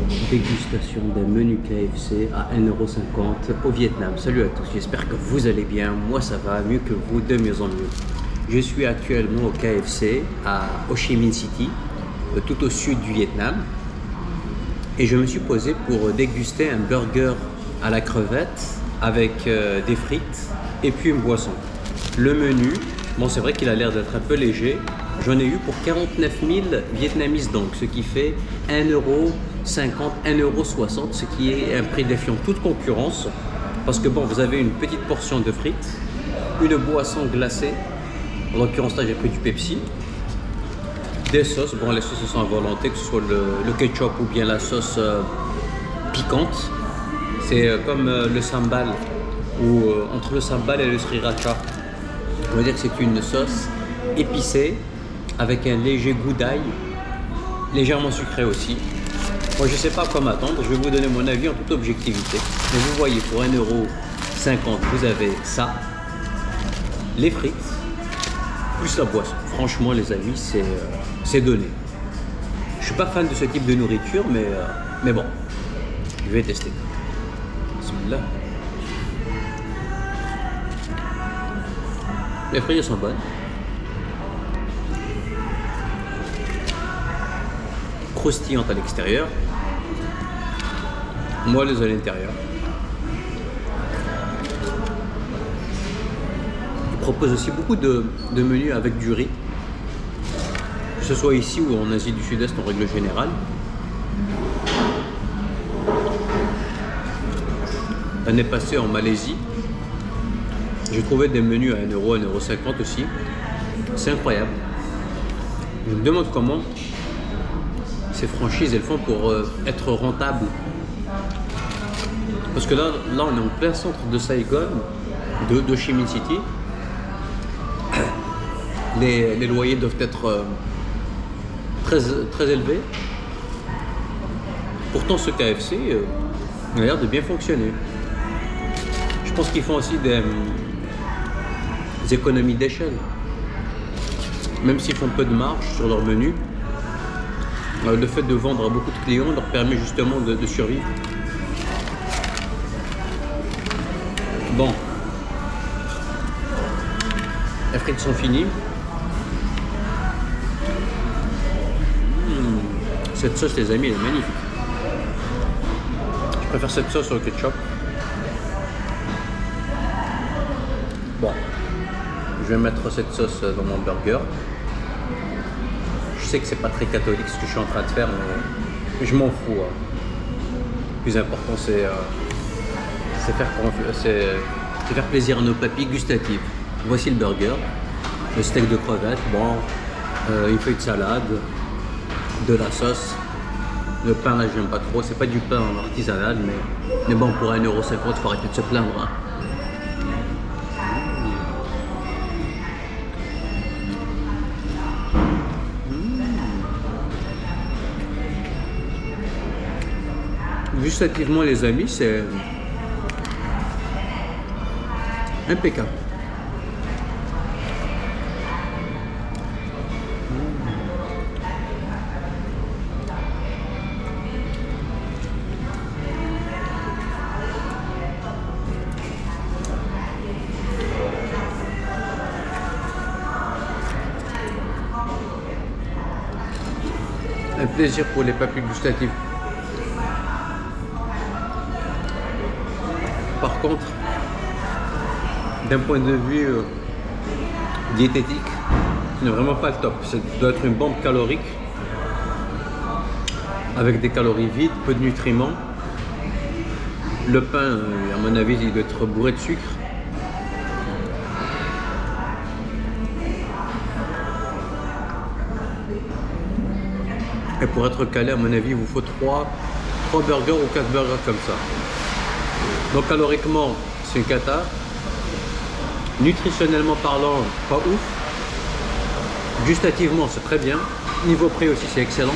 Dégustation d'un menu KFC à 1,50 € au Vietnam. Salut à tous, j'espère que vous allez bien. Moi ça va mieux que vous, de mieux en mieux. Je suis actuellement au KFC à Ho Chi Minh City, tout au sud du Vietnam. Et je me suis posé pour déguster un burger à la crevette avec des frites et puis une boisson. Le menu, bon c'est vrai qu'il a l'air d'être un peu léger. J'en ai eu pour 49 000 vietnamises donc, ce qui fait 1,50 €, 1,60 €, ce qui est un prix défiant toute concurrence. Parce que bon, vous avez une petite portion de frites, une boisson glacée, en l'occurrence là j'ai pris du Pepsi, des sauces, bon les sauces sont à volonté, que ce soit le ketchup ou bien la sauce piquante. C'est comme le sambal, ou entre le sambal et le sriracha. On va dire que c'est une sauce épicée, avec un léger goût d'ail, légèrement sucré aussi. Moi je ne sais pas quoi m'attendre, je vais vous donner mon avis en toute objectivité. Mais vous voyez, pour 1,50 € vous avez ça, les frites, plus la boisson. Franchement les amis, c'est donné. Je ne suis pas fan de ce type de nourriture, mais bon, je vais tester. Bismillah. Les frites sont bonnes. Croustillante à l'extérieur, moelleuse à l'intérieur. Il propose aussi beaucoup de menus avec du riz, que ce soit ici ou en Asie du Sud-Est en règle générale. L'année passée en Malaisie, j'ai trouvé des menus à 1 €, 1,50 € aussi. C'est incroyable. Je me demande comment ces franchises elles font pour être rentables, parce que là on est en plein centre de Saigon, de Ho Chi Minh City. Les loyers doivent être très élevés. Pourtant ce KFC a l'air de bien fonctionner. Je pense qu'ils font aussi des économies d'échelle, même s'ils font peu de marge sur leur menu. Le fait de vendre à beaucoup de clients leur permet justement de survivre. Bon, les frites sont finies. Cette sauce les amis, elle est magnifique. Je préfère cette sauce au ketchup. Bon, je vais mettre cette sauce dans mon burger. Je sais que c'est pas très catholique ce que je suis en train de faire, mais je m'en fous. Le plus important c'est faire plaisir à nos papilles gustatives. Voici le burger, le steak de crevettes, bon, une feuille de salade, de la sauce. Le pain là j'aime pas trop, c'est pas du pain artisanal, mais bon, pour 1,50 €, il faut arrêter de se plaindre. Hein. Gustativement les amis, c'est impeccable. Un plaisir pour les papilles gustatives. Par contre, d'un point de vue diététique, ce n'est vraiment pas le top. Ça doit être une bombe calorique, avec des calories vides, peu de nutriments. Le pain, à mon avis, il doit être bourré de sucre. Et pour être calé, à mon avis, il vous faut 3 burgers ou 4 burgers comme ça. Donc caloriquement, c'est une cata. Nutritionnellement parlant, pas ouf. Gustativement, c'est très bien. Niveau prix aussi, c'est excellent.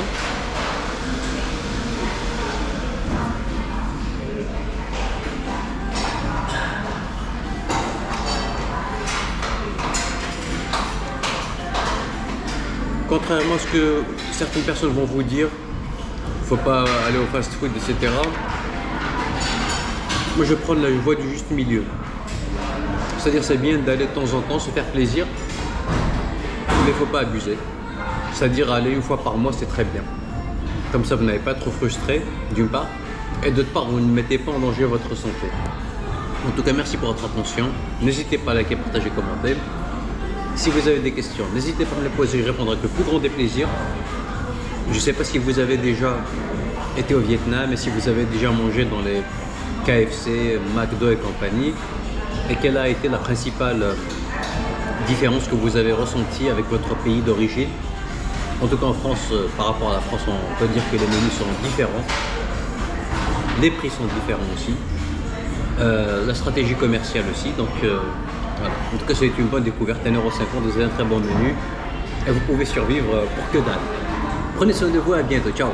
Contrairement à ce que certaines personnes vont vous dire, il faut pas aller au fast-food, etc. Moi, je prends la voie du juste milieu. C'est-à-dire, c'est bien d'aller de temps en temps se faire plaisir, mais il ne faut pas abuser. C'est-à-dire, aller une fois par mois, c'est très bien. Comme ça, vous n'avez pas trop frustré, d'une part, et d'autre part, vous ne mettez pas en danger votre santé. En tout cas, merci pour votre attention. N'hésitez pas à liker, partager, commenter. Si vous avez des questions, n'hésitez pas à me les poser, je répondrai avec le plus grand des plaisirs. Je ne sais pas si vous avez déjà été au Vietnam et si vous avez déjà mangé dans les KFC, McDo et compagnie, et quelle a été la principale différence que vous avez ressentie avec votre pays d'origine. En tout cas en France, par rapport à la France, on peut dire que les menus sont différents, les prix sont différents aussi, la stratégie commerciale aussi, donc voilà. En tout cas c'est une bonne découverte, 1,50 €, vous avez un très bon menu et vous pouvez survivre pour que dalle. Prenez soin de vous, à bientôt, ciao.